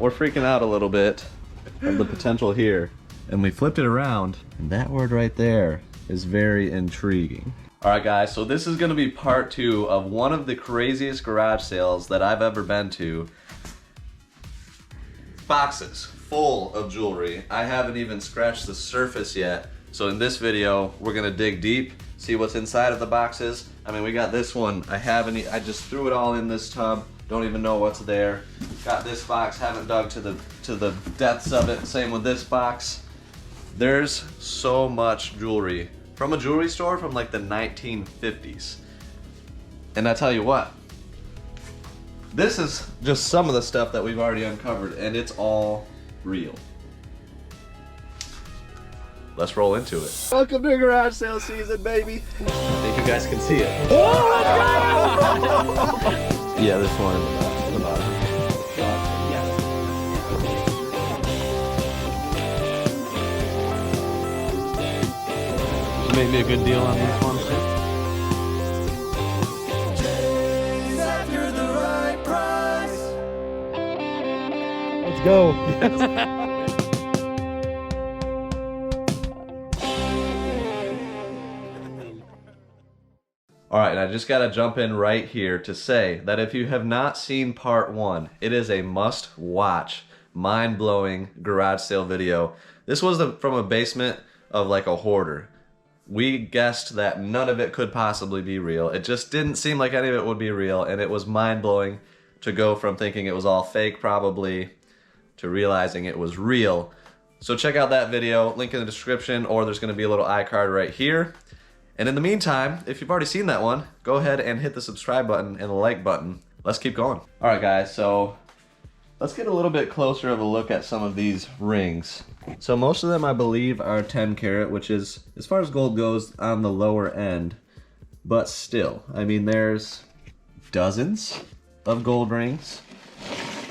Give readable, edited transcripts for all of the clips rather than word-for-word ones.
we're freaking out a little bit of the potential here. And we flipped it around, and that word right there is very intriguing. All right, guys, so this is gonna be part 2 of one of the craziest garage sales that I've ever been to. Boxes full of jewelry. I haven't even scratched the surface yet. So in this video, we're gonna dig deep, see what's inside of the boxes. I mean, we got this one. I just threw it all in this tub. Don't even know what's there. Got this box, haven't dug to the depths of it. Same with this box. There's so much jewelry from a jewelry store from like the 1950s. And I tell you what, this is just some of the stuff that we've already uncovered, and it's all real. Let's roll into it. Welcome to garage sale season, baby. I think you guys can see it. Yeah, this one in the bottom. You made me a good deal on these ones too. Chase after the right price. Let's go. Yes. All right, and I just gotta jump in right here to say that if you have not seen part 1, it is a must-watch, mind-blowing garage sale video. This was from a basement of like a hoarder. We guessed that none of it could possibly be real. It just didn't seem like any of it would be real, and it was mind-blowing to go from thinking it was all fake probably to realizing it was real. So check out that video, link in the description, or there's gonna be a little iCard right here. And in the meantime, if you've already seen that one, go ahead and hit the subscribe button and the like button. Let's keep going. All right, guys, so let's get a little bit closer of a look at some of these rings. So most of them, I believe, are 10 karat, which is, as far as gold goes, on the lower end. But still, I mean, there's dozens of gold rings.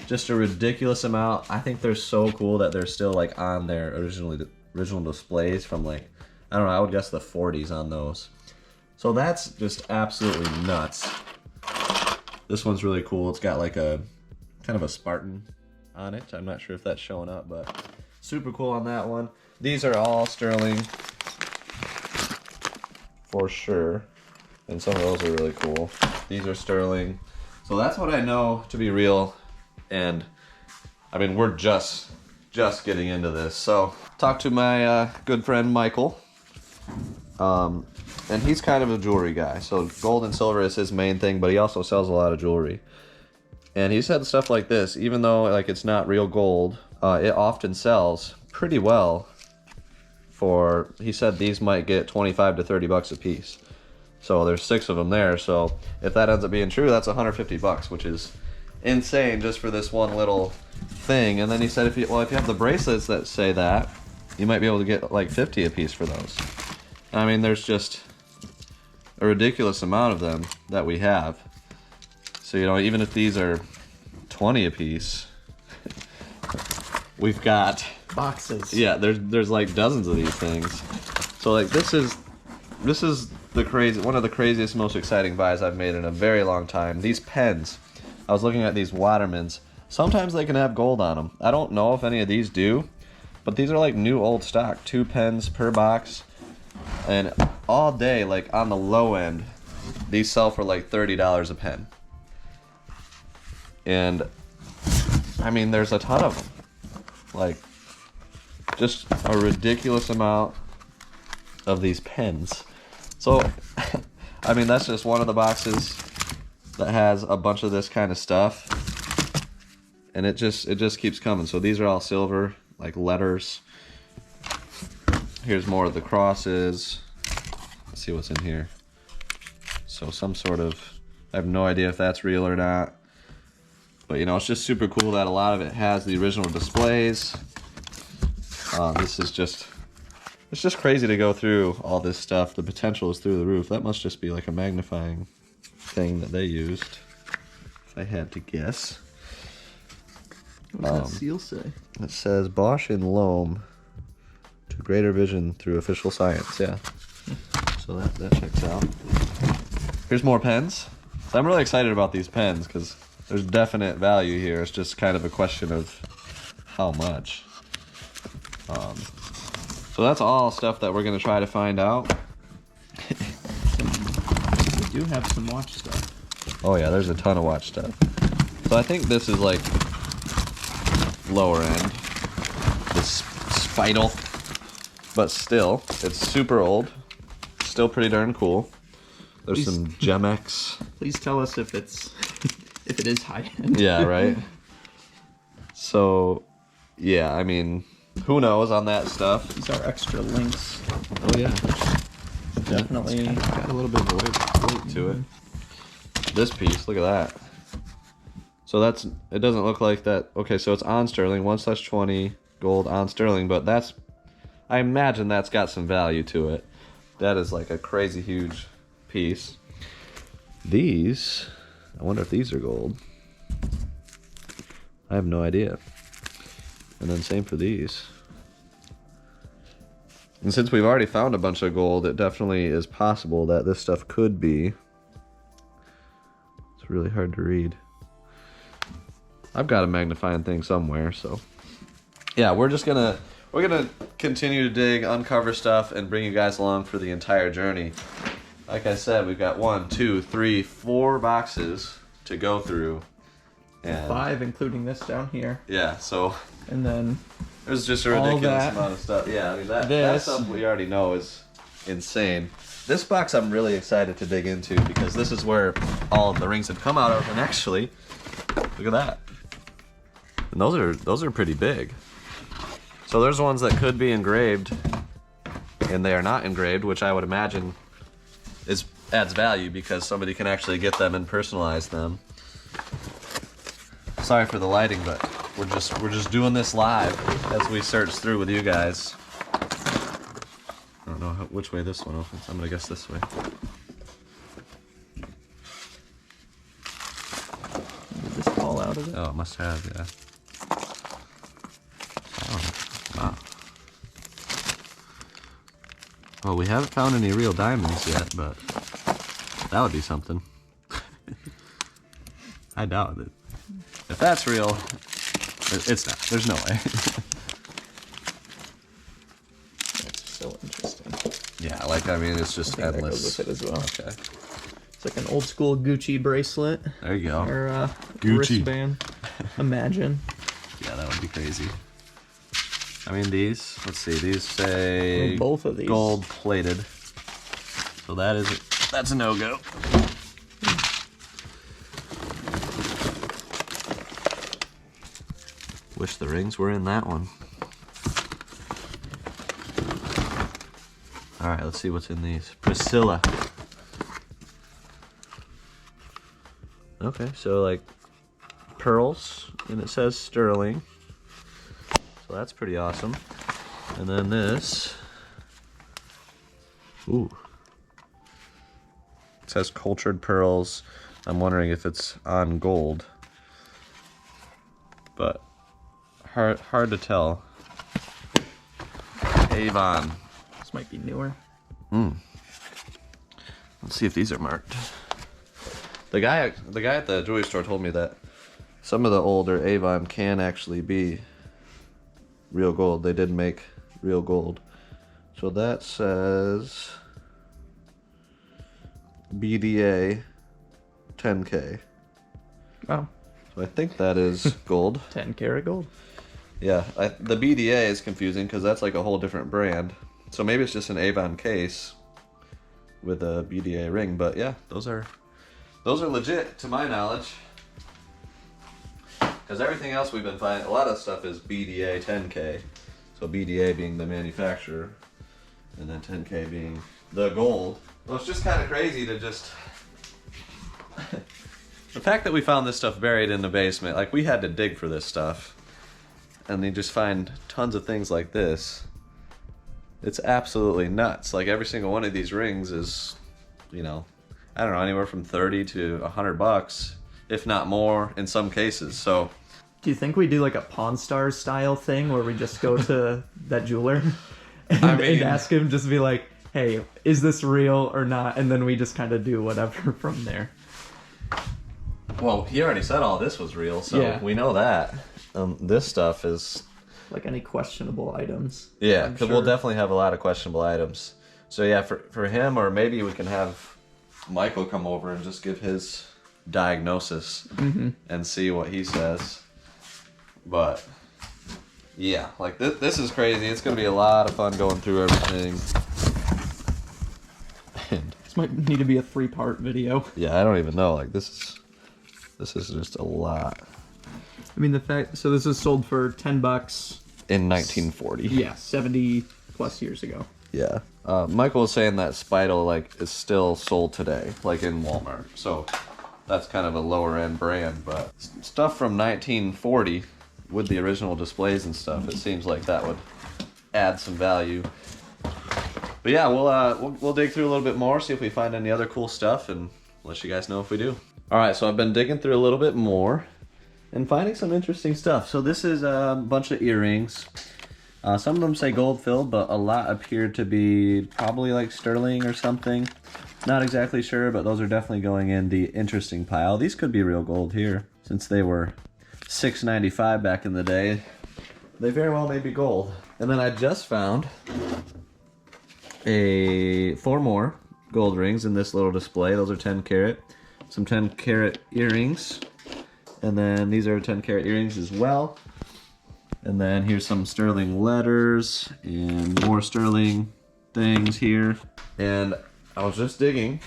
Just a ridiculous amount. I think they're so cool that they're still like on their original displays from like, I don't know, I would guess the 40s on those. So that's just absolutely nuts. This one's really cool. It's got like a kind of a Spartan on it. I'm not sure if that's showing up, but super cool on that one. These are all sterling for sure. And some of those are really cool. These are sterling. So that's what I know to be real. And I mean, we're just getting into this. So talk to my good friend Michael. And he's kind of a jewelry guy, so gold and silver is his main thing, but he also sells a lot of jewelry. And he said stuff like this, even though like it's not real gold, it often sells pretty well for, he said these might get 25 to 30 bucks a piece. So there's 6 of them there, so if that ends up being true, that's 150 bucks, which is insane just for this one little thing. And then he said if you have the bracelets that say that, you might be able to get like 50 a piece for those. I mean, there's just a ridiculous amount of them that we have. So, you know, even if these are 20 a piece, we've got boxes. Yeah, there's like dozens of these things. So like this is one of the craziest, most exciting buys I've made in a very long time. These pens, I was looking at these Watermans. Sometimes they can have gold on them. I don't know if any of these do, but these are like new old stock, 2 pens per box. And all day, like on the low end, these sell for like $30 a pen. And I mean, there's a ton of them. Like, just a ridiculous amount of these pens. So, I mean, that's just one of the boxes that has a bunch of this kind of stuff. And it just keeps coming. So these are all silver, like letters. Here's more of the crosses. Let's see what's in here. So some sort of, I have no idea if that's real or not. But you know, it's just super cool that a lot of it has the original displays. This is just, it's just crazy to go through all this stuff. The potential is through the roof. That must just be like a magnifying thing that they used, if I had to guess. What does that seal say? It says Bosch and Loam to greater vision through official science. Yeah. So that checks out. Here's more pens. So I'm really excited about these pens because there's definite value here. It's just kind of a question of how much. So that's all stuff that we're gonna try to find out. We do have some watch stuff. Oh yeah, there's a ton of watch stuff. So I think this is like lower end. This Spital. But still, it's super old. Still pretty darn cool. There's some Gemex. Please tell us if it's if it is high end. Yeah, right. So, yeah, I mean, who knows on that stuff? These are extra links. Oh yeah, Definitely got a little bit of weight to it. This piece, look at that. So that's, it doesn't look like that. Okay, so it's on sterling, 1/20 gold on sterling, but that's, I imagine that's got some value to it. That is like a crazy huge piece. These, I wonder if these are gold. I have no idea. And then same for these. And since we've already found a bunch of gold, it definitely is possible that this stuff could be. It's really hard to read. I've got a magnifying thing somewhere, so. Yeah, we're gonna continue to dig, uncover stuff, and bring you guys along for the entire journey. Like I said, we've got 1, 2, 3, 4 boxes to go through. And 5, including this down here. yeah, so And then there's just a ridiculous amount of stuff. Yeah, I mean that stuff we already know is insane. This box I'm really excited to dig into because this is where all of the rings have come out of, and actually, look at that. And those are pretty big. So there's ones that could be engraved, and they are not engraved, which I would imagine adds value because somebody can actually get them and personalize them. Sorry for the lighting, but we're just doing this live as we search through with you guys. I don't know which way this one opens. I'm gonna guess this way. did this fall out of it? Oh, it must have, yeah. Oh, wow. Well, we haven't found any real diamonds yet, but that would be something. I doubt it. If that's real, it's not. There's no way. That's so interesting. Yeah, like, I mean, it's just I think endless. that goes with it as well. Okay. It's like an old school Gucci bracelet. There you go. Or Gucci. wristband. Imagine. Yeah, that would be crazy. I mean, these, let's see, these say Well, both of these. gold plated. So that's a no-go. Wish the rings were in that one. All right, let's see what's in these. Priscilla. Okay, so like pearls, and it says sterling. So that's pretty awesome. And then this. Ooh. It says cultured pearls. I'm wondering if it's on gold. But hard to tell. Avon. This might be newer. Let's see if these are marked. The guy at the jewelry store told me that some of the older Avon can actually be real gold. They did make real gold. So that says BDA 10K. Oh, So I think that is gold. 10 karat gold. Yeah, the BDA is confusing because that's like a whole different brand. So maybe it's just an Avon case with a BDA ring. But yeah, those are legit to my knowledge. Because everything else we've been finding, a lot of stuff is BDA 10K. So BDA being the manufacturer, and then 10K being the gold. Well, it's just kind of crazy to just... The fact that we found this stuff buried in the basement, like we had to dig for this stuff. And they just find tons of things like this. It's absolutely nuts. Like every single one of these rings is, you know, I don't know, anywhere from 30 to $100, if not more in some cases. So Do you think we do like a Pawn Stars style thing where we just go to that jeweler and, and ask him, just be like, hey, is this real or not? And then we just kind of do whatever from there. well, he already said all this was real, so Yeah. we know that. This stuff is... Like any questionable items. Yeah, because we'll definitely have a lot of questionable items. So yeah, for him, or maybe we can have Michael come over and just give his diagnosis and see what he says. But yeah, like this is crazy. It's gonna be a lot of fun going through everything. And this might need to be a 3-part video. Yeah, I don't even know. Like this is just a lot. I mean, the fact, so this is sold for $10 in 1940. Yeah, 70 plus years ago. Yeah. Michael was saying that Speidel like is still sold today, like in Walmart. So that's kind of a lower end brand, but stuff from 1940 with the original displays and stuff, it seems like that would add some value. But yeah, we'll dig through a little bit more, see if we find any other cool stuff, and let you guys know if we do. All right, so I've been digging through a little bit more and finding some interesting stuff. So this is a bunch of earrings. Some of them say gold filled, but a lot appear to be probably like sterling or something. Not exactly sure, but those are definitely going in the interesting pile. These could be real gold here, since they were $6.95 back in the day. They very well may be gold. And then I just found 4 more gold rings in this little display. Those are 10 karat. Some 10 karat earrings. And then these are 10 karat earrings as well. And then here's some sterling letters and more sterling things here. And I was just digging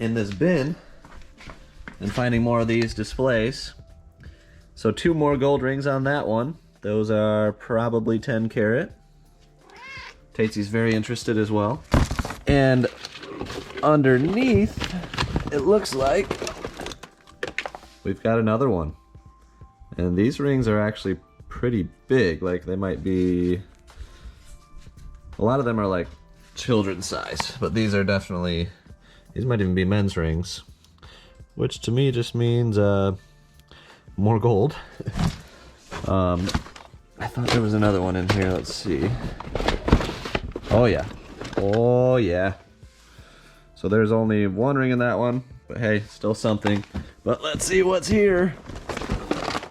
in this bin and finding more of these displays. So 2 more gold rings on that one. Those are probably 10 karat. Tatesy's very interested as well. And underneath, it looks like we've got another one. And these rings are actually pretty big. Like they might be, a lot of them are like children's size, but these are definitely, these might even be men's rings, which to me just means more gold. I thought there was another one in here. Let's see. Oh yeah. Oh yeah. So there's only 1 ring in that one, but hey, still something. But let's see what's here.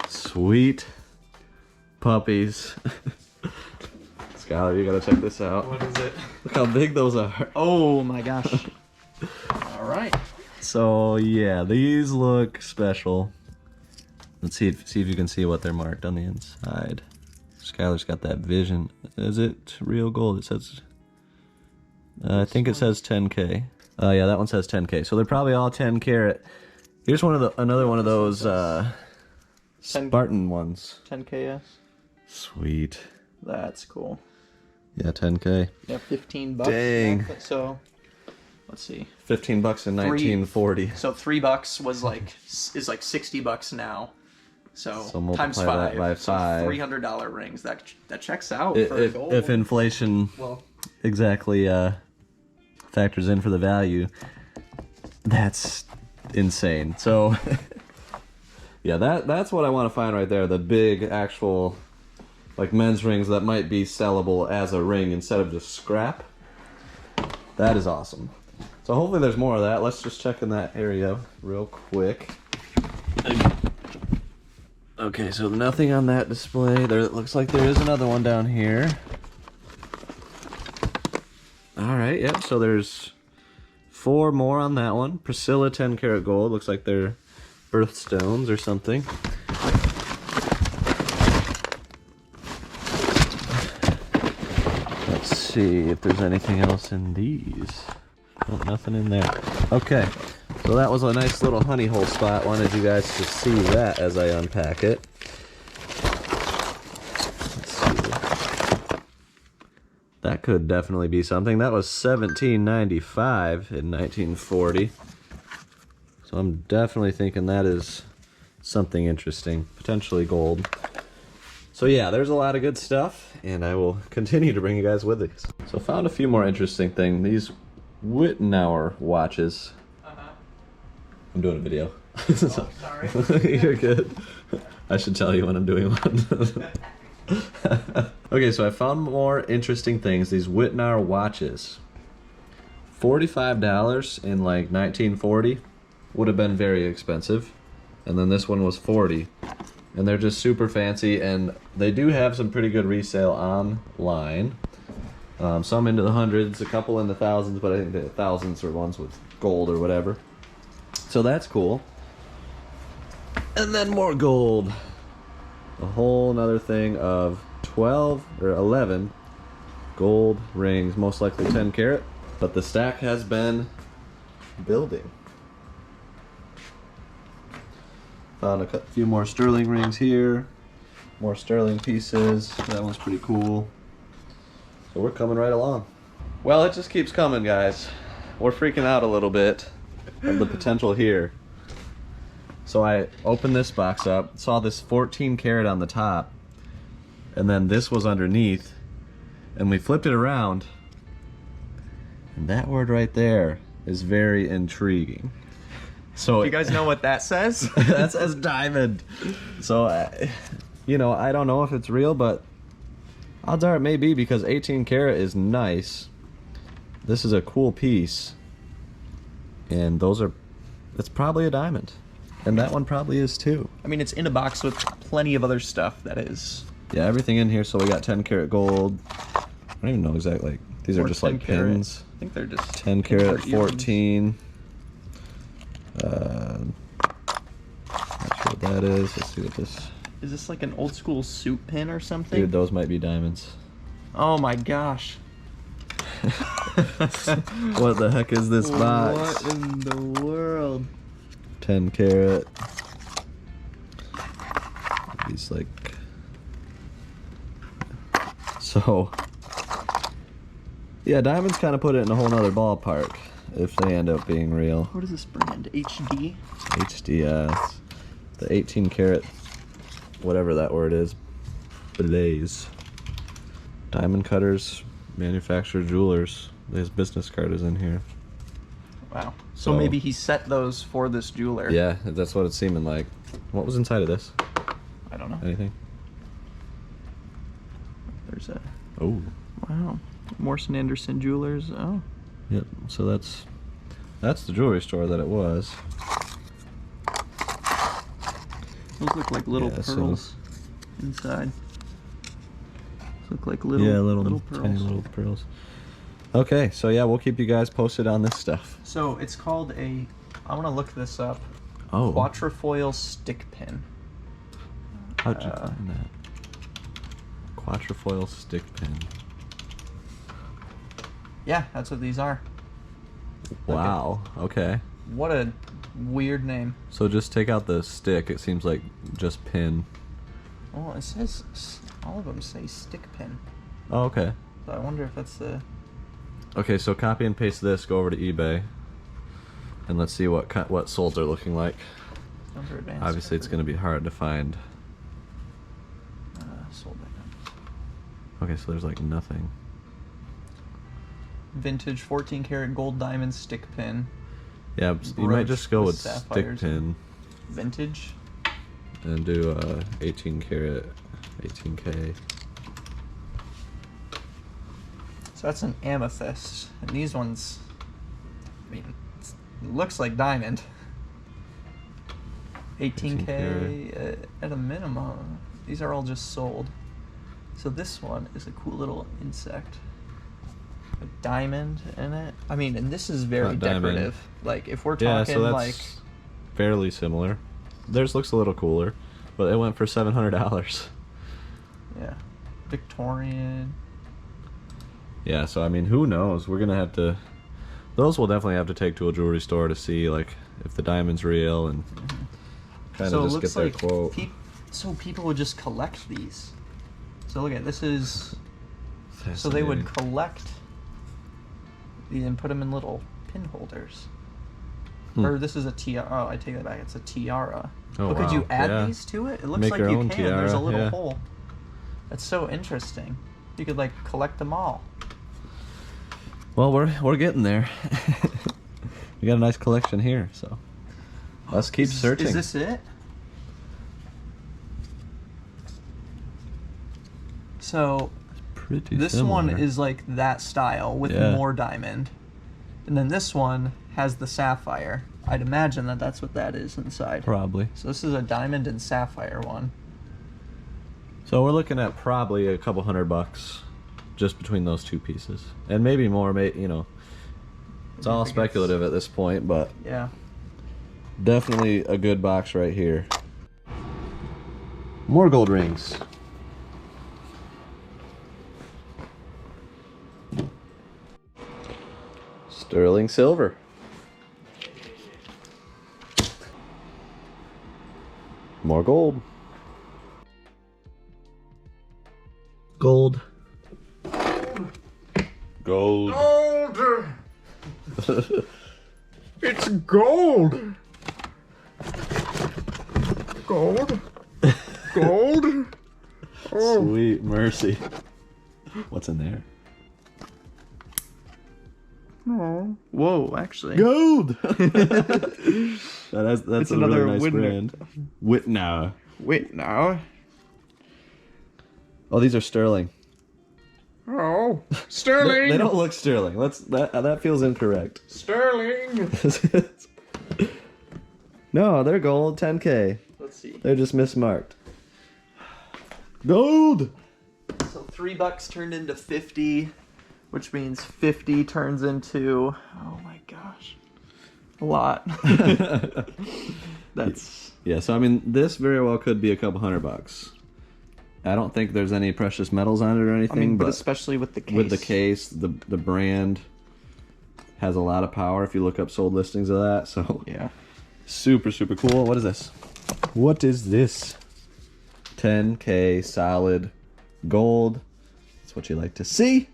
Sweet puppies. Skylar, you gotta check this out. What is it? Look how big those are. Oh my gosh. All right. So yeah, these look special. Let's see if you can see what they're marked on the inside. Skylar's got that vision. Is it real gold? It says, I think it says 10K. Yeah, that one says 10K. So they're probably all 10 karat. Here's another one of those Spartan ones. 10K. Sweet. That's cool. Yeah, 10K. Yeah, $15. Dang. So, let's see. $15 in 1940. So $3 was is like $60 now. So times multiply 5. that by 5. $300 rings. That checks out for If, gold. if inflation exactly factors in for the value, that's insane. So yeah, that's what I want to find right there. The big actual like men's rings that might be sellable as a ring instead of just scrap. That is awesome. So hopefully there's more of that. Let's just check in that area real quick. Okay, so nothing on that display. There, it looks like there is another one down here. All right, yep, so there's 4 more on that one. Priscilla 10 karat gold. Looks like they're birthstones or something. Let's see if there's anything else in these. Oh, nothing in there. Okay, so that was a nice little honey hole spot. Wanted you guys to see that as I unpack it. Let's see. That could definitely be something. That was $17.95 in 1940. So I'm definitely thinking that is something interesting, potentially gold. So yeah, there's a lot of good stuff, and I will continue to bring you guys with these. So found a few more interesting things. These Wittenauer watches. I'm doing a video. Oh, sorry. You're good. I should tell you when I'm doing one. Okay, so I found more interesting things. These Wittenauer watches. $45 in like 1940 would have been very expensive. And then this one was $40. And they're just super fancy, and they do have some pretty good resale online. Some into the hundreds, a couple in the thousands, but I think the thousands are ones with gold or whatever. So that's cool. And then more gold. A whole nother thing of 12 or 11 gold rings, most likely 10 karat. But the stack has been building. Found a few more sterling rings here. More sterling pieces. That one's pretty cool. So we're coming right along. Well, it just keeps coming, guys. We're freaking out a little bit of the potential here. So I opened this box up, saw this 14 karat on the top, and then this was underneath, and we flipped it around, and that word right there is very intriguing. So You guys know what that says? that says diamond. So, you know, I don't know if it's real, but odds are it may be, because 18 karat is nice. This is a cool piece, and it's probably a diamond. And that one probably is too. I mean, it's in a box with plenty of other stuff that is. Yeah, everything in here. So we got 10 karat gold. I don't even know exactly. Like, these are just like pins. I think they're just 10 karat, 14. Not sure what that is. Let's see what this. Is this like an old school suit pin or something? Dude, those might be diamonds. Oh my gosh. What the heck is this box? What in the world? 10 karat. These like. So. Yeah, diamonds kind of put it in a whole nother ballpark if they end up being real. What is this brand? HD? HD, the 18 karat, whatever that word is, Blaze. Diamond cutters, manufacturer jewelers. His business card is in here. Wow. So maybe he set those for this jeweler. Yeah, that's what it's seeming like. What was inside of this? I don't know. Anything? There's a. Oh. Wow. Morrison Anderson Jewelers. Oh. Yep. So that's the jewelry store that it was. Those look like little pearls inside. Those look like little pearls. Tiny little pearls. Okay, so yeah, we'll keep you guys posted on this stuff. So it's called a. I want to look this up. Oh. Quatrefoil stick pin. How'd you find that? Quatrefoil stick pin. Yeah, that's what these are. Wow. Okay. What a weird name. So just take out the stick. It seems like just pin. Oh, it says all of them say stick pin. Oh, okay. So I wonder if that's the. Okay, so copy and paste this. Go over to eBay, and let's see what sold are looking like. Under advanced Obviously, it's going to be hard to find. Sold items. Okay, so there's like nothing. Vintage 14 karat gold diamond stick pin. Yeah, you might just go with stick sapphires. pin Vintage. and do 18 karat, 18K. So that's an amethyst, and these ones. I mean, it looks like diamond. 18K at a minimum. These are all just sold. So this one is a cool little insect. A diamond in it. I mean, and this is very decorative. Like, if we're talking like fairly similar. Theirs looks a little cooler, but it went for $700. Yeah, Victorian. Yeah, so I mean, who knows? We're gonna have to. Those we'll definitely have to take to a jewelry store to see like if the diamond's real and kind of just get their quote. So people would just collect these. So look at this is. So they would collect these and put them in little pin holders. Or this is a tiara. Oh, I take that back. It's a tiara. Oh, but could you add yeah. these to it? It looks Make like your you own can. tiara, There's a little yeah. hole. That's so interesting. You could like collect them all. Well, we're getting there. We got a nice collection here, so let's keep searching. Is this it? So Pretty this similar. one is like that style with more diamond, and then this one has the sapphire. I'd imagine that that's what that is inside. Probably. So this is a diamond and sapphire one. So we're looking at probably a couple $100 just between those two pieces, and maybe more. You know, it's all speculative at this point, but yeah, definitely a good box right here. More gold rings. Sterling silver. More gold. Gold. Gold. Gold. It's gold. Gold. Gold. Oh. Sweet mercy. What's in there? Oh. Whoa, actually. Gold. That's a another really nice brand. Whitnauer. Whitnauer. Oh, these are sterling. Oh, sterling. They don't look sterling. That feels incorrect. Sterling. No, they're gold. 10K. Let's see. They're just mismarked. Gold. So $3 turned into 50, which means 50 turns into, oh my gosh, a lot. That's yeah. So I mean, this very well could be a couple $100. I don't think there's any precious metals on it or anything, I mean, but especially with the case. With the case, the brand has a lot of power if you look up sold listings of that. So yeah, super cool. What is this? What is this? 10K solid gold. That's what you like to see.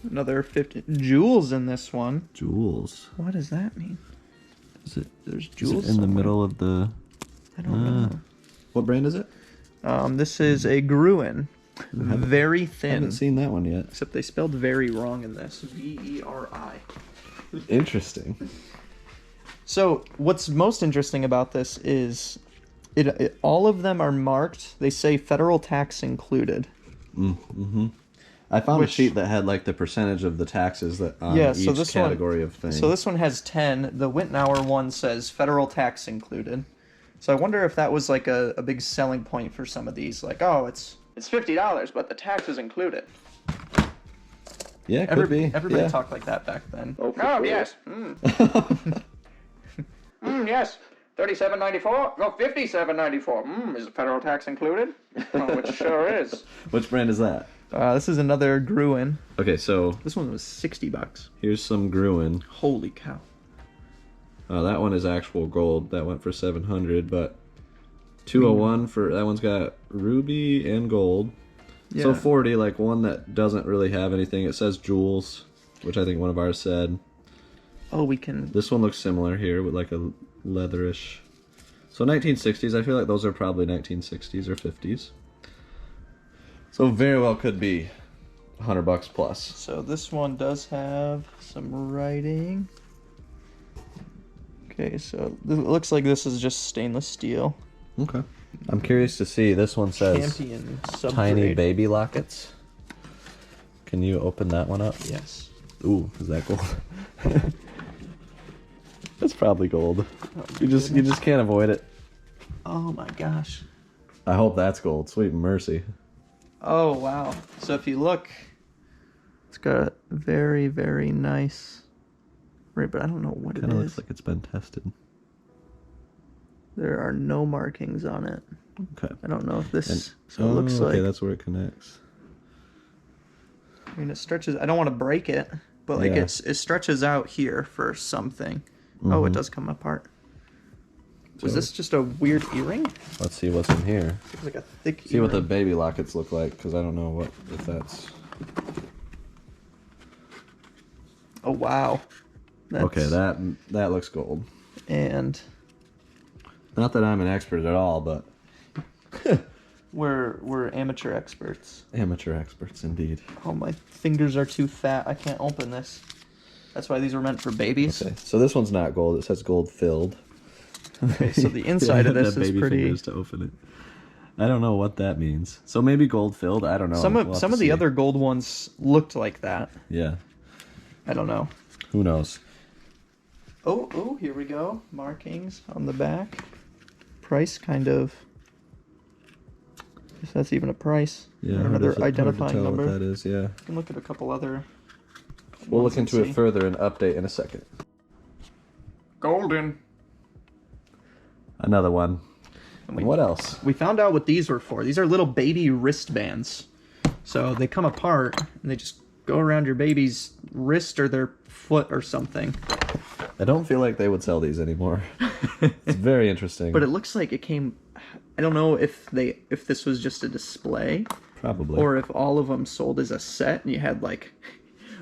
Another 50 jewels in this one. Jewels. What does that mean? There's jewels in the middle of the. I don't know. What brand is it? This is a Gruen. Very I thin. haven't seen that one yet. Except they spelled very wrong in this. Veri. Interesting. So what's most interesting about this is all of them are marked. They say federal tax included. Mm-hmm. I found a sheet that had like the percentage of the taxes that on each category of thing. So this one has 10. The Whitnauer one says federal tax included. So I wonder if that was like a big selling point for some of these. Like, oh, it's $50, but the tax is included. Yeah, could be. Everybody talked like that back then. Oh, yes. Yes. $37.94? No, $57.94. Is the federal tax included? Oh, which sure is. Which brand is that? This is another Gruen. Okay, so This one was $60. here's some Gruen. Holy cow. That one is actual gold. That went for 700, but 201 for that one's got ruby and gold. Yeah. So 40, like one that doesn't really have anything. It says jewels, which I think one of ours said. Oh, we can. This one looks similar here with like a leatherish. So 1960s. I feel like those are probably 1960s or 50s. So very well could be $100 plus. So this one does have some writing. Okay, so it looks like this is just stainless steel. Okay. I'm curious to see. This one says Champion tiny baby lockets. Can you open that one up? Yes. Ooh, is that gold? That's probably gold. You just can't avoid it. Oh my gosh. I hope that's gold. Sweet mercy. Oh wow. So if you look, it's got a very, very nice. Right, but I don't know what it is. Kind of looks like it's been tested. There are no markings on it. Okay. I don't know if this. So it looks like. Okay, that's where it connects. I mean, it stretches. I don't want to break it, but like it stretches out here for something. Mm-hmm. Oh, it does come apart. Was this just a weird earring? Let's see what's in here. Looks like a thick earring. See what the baby lockets look like, because I don't know if that's. Oh wow. Okay, that looks gold. And not that I'm an expert at all, but we're amateur experts. Amateur experts indeed. Oh, my fingers are too fat. I can't open this. That's why these were meant for babies. Okay, so this one's not gold. It says gold filled. Okay, so the inside of this is pretty. Fingers to open it. I don't know what that means. So maybe gold filled. I don't know. Some of the other gold ones looked like that. Yeah. I don't know. Who knows? Oh, here we go. Markings on the back. Price kind of. If that's even a price. Yeah, Or another hard to identifying tell number. what that is, yeah. You can look at a couple other. We'll ones look into and it see. further and update in a second. Golden. Another one. And What else? We found out what these were for. These are little baby wristbands. So they come apart and they just go around your baby's wrist or their foot or something. I don't feel like they would sell these anymore. It's very interesting. But it looks like it came. I don't know if this was just a display Probably. or if all of them sold as a set and you had like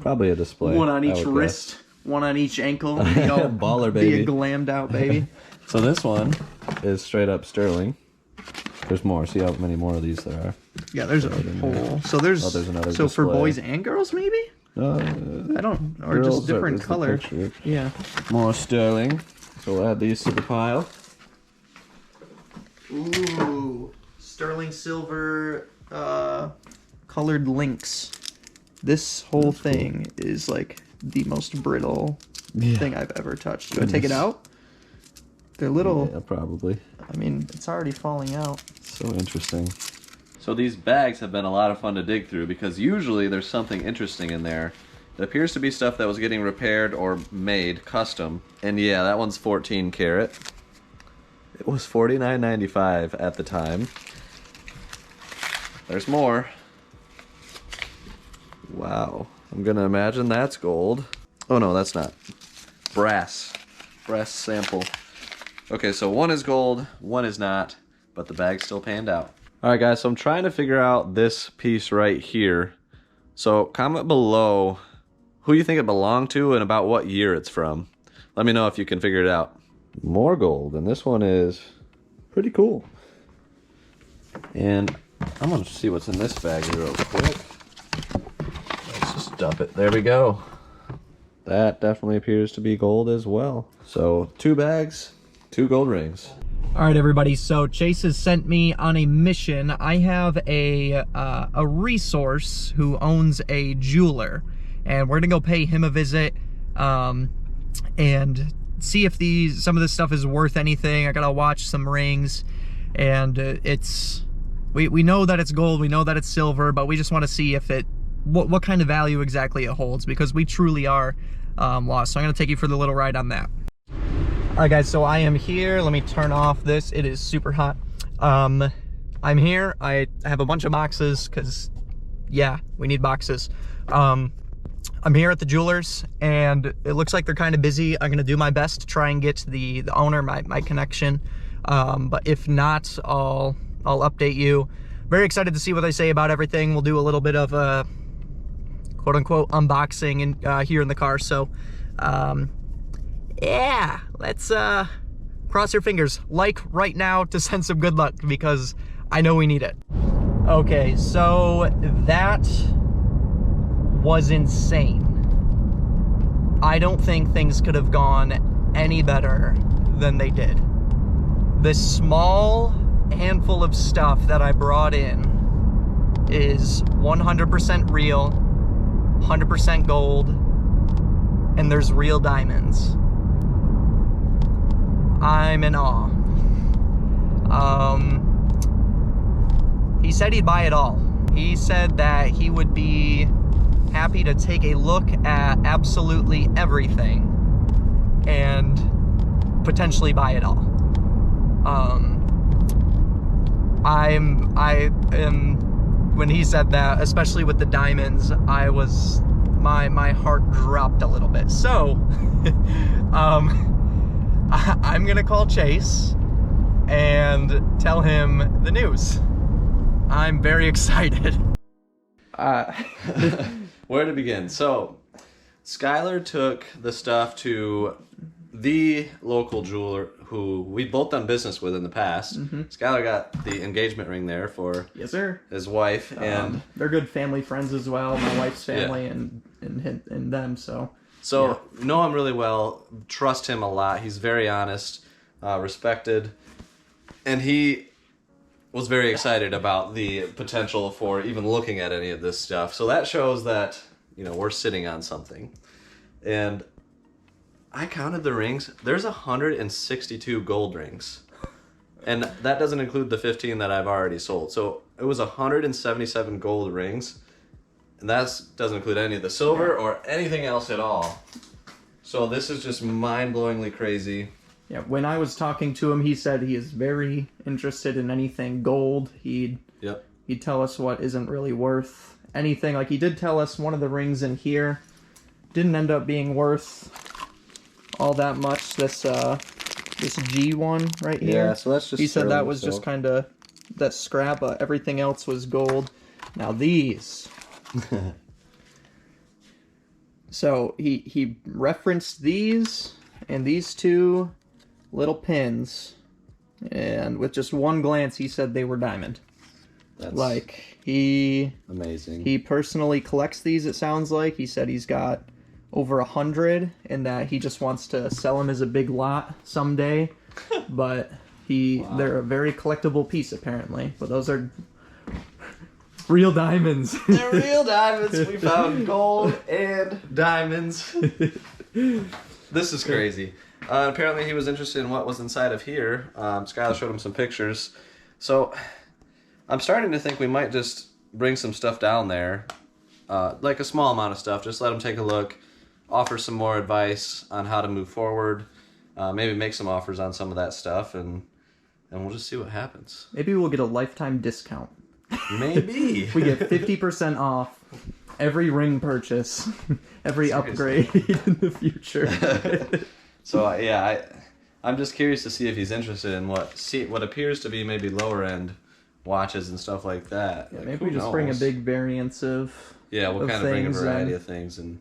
Probably a display. one on I each would wrist, guess. one on each ankle. You know, Baller be baby. a glammed out baby. So this one is straight up sterling. There's more. See how many more of these there are. Yeah, there's a whole. So there's. Oh, there's another so for display. boys and girls, maybe. I don't. Or girls just different is the color. picture. Yeah. More sterling. So we'll add these to the pile. Ooh, sterling silver, colored links. This whole thing is like the most brittle thing I've ever touched. Do I take it out? They're little. Yeah, probably. I mean, it's already falling out. So interesting. So these bags have been a lot of fun to dig through because usually there's something interesting in there. It appears to be stuff that was getting repaired or made custom. And yeah, that one's 14 karat. It was $49.95 at the time. There's more. Wow. I'm gonna imagine that's gold. Oh no, that's not. Brass. Brass sample. Okay, so one is gold, one is not, but the bag still panned out. Alright guys, so I'm trying to figure out this piece right here. So comment below who you think it belonged to and about what year it's from. Let me know if you can figure it out. More gold, and this one is pretty cool. And I'm gonna see what's in this bag real quick. Let's just dump it. There we go. That definitely appears to be gold as well. So 2 bags, 2 gold rings. All right, everybody. So Chase has sent me on a mission. I have a resource who owns a jeweler, and we're gonna go pay him a visit and see if some of this stuff is worth anything. I gotta watch some rings, and we know that it's gold, we know that it's silver, but we just want to see if what kind of value exactly it holds, because we truly are lost. So I'm gonna take you for the little ride on that. All right, guys, so I am here. Let me turn off this. It is super hot. I'm here. I have a bunch of boxes because, yeah, we need boxes. I'm here at the jeweler's, and it looks like they're kind of busy. I'm going to do my best to try and get the owner, my connection. But if not, I'll update you. Very excited to see what they say about everything. We'll do a little bit of a quote-unquote unboxing here in the car. So, yeah, let's cross your fingers, like right now, to send some good luck, because I know we need it. Okay, so that was insane. I don't think things could have gone any better than they did. This small handful of stuff that I brought in is 100% real, 100% gold, and there's real diamonds. I'm in awe. He said he'd buy it all. He said that he would be happy to take a look at absolutely everything and potentially buy it all. When he said that, especially with the diamonds, my heart dropped a little bit. So, I'm gonna call Chase and tell him the news. I'm very excited. Where to begin? So, Skylar took the stuff to the local jeweler who we've both done business with in the past. Skylar got the engagement ring there for Yes, sir. his wife, and they're good family friends as well. My wife's family and them. So know him really well. Trust him a lot. He's very honest, respected, and he was very excited about the potential for even looking at any of this stuff. So that shows that, you know, we're sitting on something. And I counted the rings. There's 162 gold rings. And that doesn't include the 15 that I've already sold. So it was 177 gold rings. And that doesn't include any of the silver or anything else at all. So this is just mind-blowingly crazy. Yeah, when I was talking to him, he said he is very interested in anything gold. He'd tell us what isn't really worth anything. Like, he did tell us one of the rings in here didn't end up being worth all that much. This G one right here. Yeah, so that's just... He said that was just kind of that scrap. Everything else was gold. Now these... So he referenced these and these two little pins, and with just one glance he said they were diamond. That's like amazing. He personally collects these, it sounds like. He said he's got over 100 and that he just wants to sell them as a big lot someday. But they're a very collectible piece apparently. But those are real diamonds. They're real diamonds. We found gold and diamonds. This is crazy. Apparently he was interested in what was inside of here. Skylar showed him some pictures. So I'm starting to think we might just bring some stuff down there. Like a small amount of stuff. Just let him take a look. Offer some more advice on how to move forward. Maybe make some offers on some of that stuff. And we'll just see what happens. Maybe we'll get a lifetime discount. Maybe. We get 50% off every ring purchase, every upgrade in the future. So yeah, I'm just curious to see if he's interested in what appears to be maybe lower end watches and stuff like that. Yeah, like, maybe we just bring a big variance of we'll kind of bring a variety of things and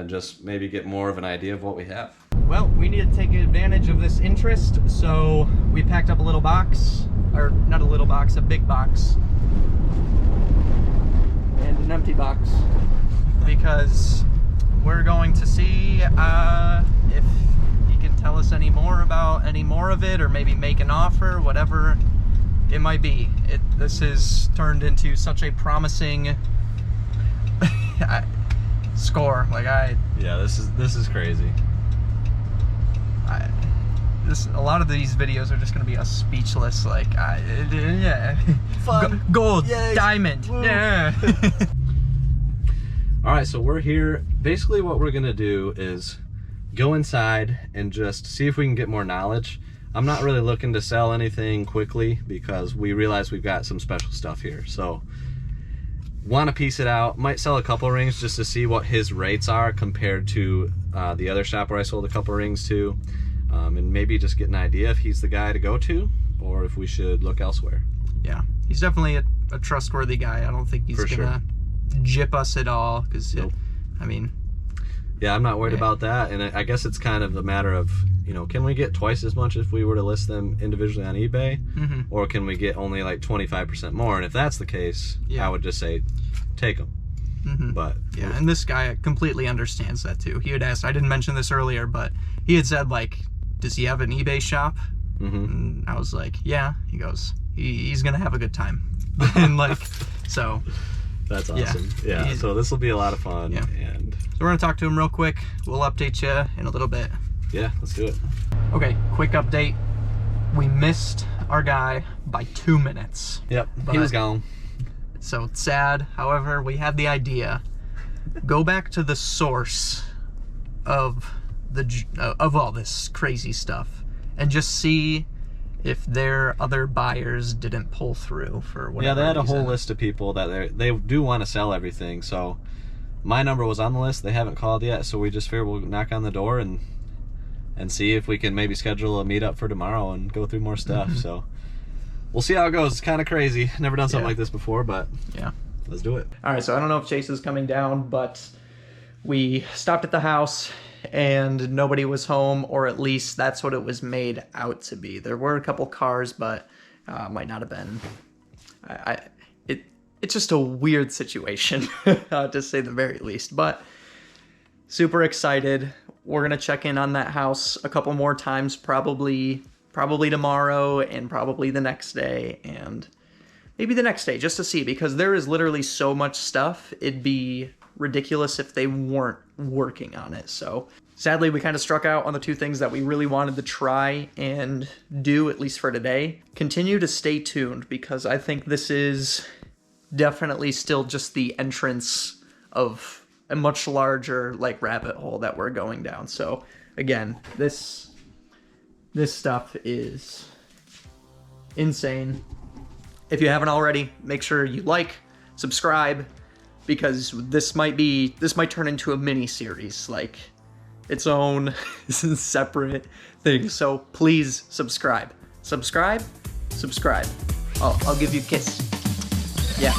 just maybe get more of an idea of what we have. Well, we need to take advantage of this interest, so we packed up a little box, or not a little box, a big box. And an empty box, because we're going to see if he can tell us any more about any more of it, or maybe make an offer, whatever it might be. This has turned into such a promising score. This is crazy. A lot of these videos are just going to be us speechless, Fun. Gold, Yay. diamond, Woo. yeah. All right, so we're here. Basically what we're gonna do is go inside and just see if we can get more knowledge. I'm not really looking to sell anything quickly because we realize we've got some special stuff here. So want to piece it out. Might sell a couple rings just to see what his rates are compared to the other shop where I sold a couple rings to. And maybe just get an idea if he's the guy to go to or if we should look elsewhere. Yeah, he's definitely a trustworthy guy. I don't think he's gonna jip us at all, because Nope. I mean, yeah, I'm not worried about that. And I guess it's kind of a matter of, can we get twice as much if we were to list them individually on eBay? Mm-hmm. Or can we get only like 25% more? And if that's the case, I would just say take them. Mm-hmm. But yeah, and this guy completely understands that too. He had asked, I didn't mention this earlier, but he had said, does he have an eBay shop? Mm-hmm. And I was like, yeah. He goes, he's gonna have a good time. And so that's awesome. Yeah, so this will be a lot of fun. Yeah. And so we're gonna talk to him real quick. We'll update you in a little bit. Yeah, let's do it. Okay, quick update. We missed our guy by 2 minutes. Yep, he was gone. So it's sad. However, we had the idea. Go back to the source of all this crazy stuff and just see if their other buyers didn't pull through for whatever Yeah, they had a reason. whole list of people that they do want to sell everything. So my number was on the list. They haven't called yet, so we just figured we'll knock on the door and see if we can maybe schedule a meetup for tomorrow and go through more stuff. So we'll see how it goes. It's kind of crazy. Never done something like this before, but yeah, let's do it. All right, so I don't know if Chase is coming down, but we stopped at the house and nobody was home, or at least that's what it was made out to be. There were a couple cars, but might not have been. It's just a weird situation, to say the very least. But super excited. We're gonna check in on that house a couple more times, probably tomorrow and probably the next day and maybe the next day, just to see, because there is literally so much stuff. It'd be ridiculous if they weren't working on it. So sadly, we kind of struck out on the two things that we really wanted to try and do, at least for today. Continue to stay tuned, because I think this is definitely still just the entrance of a much larger like rabbit hole that we're going down. So again, this stuff is insane. If you haven't already, make sure you like, subscribe, because this might turn into a mini series, like its own separate thing. So please subscribe. I'll give you a kiss. Yeah.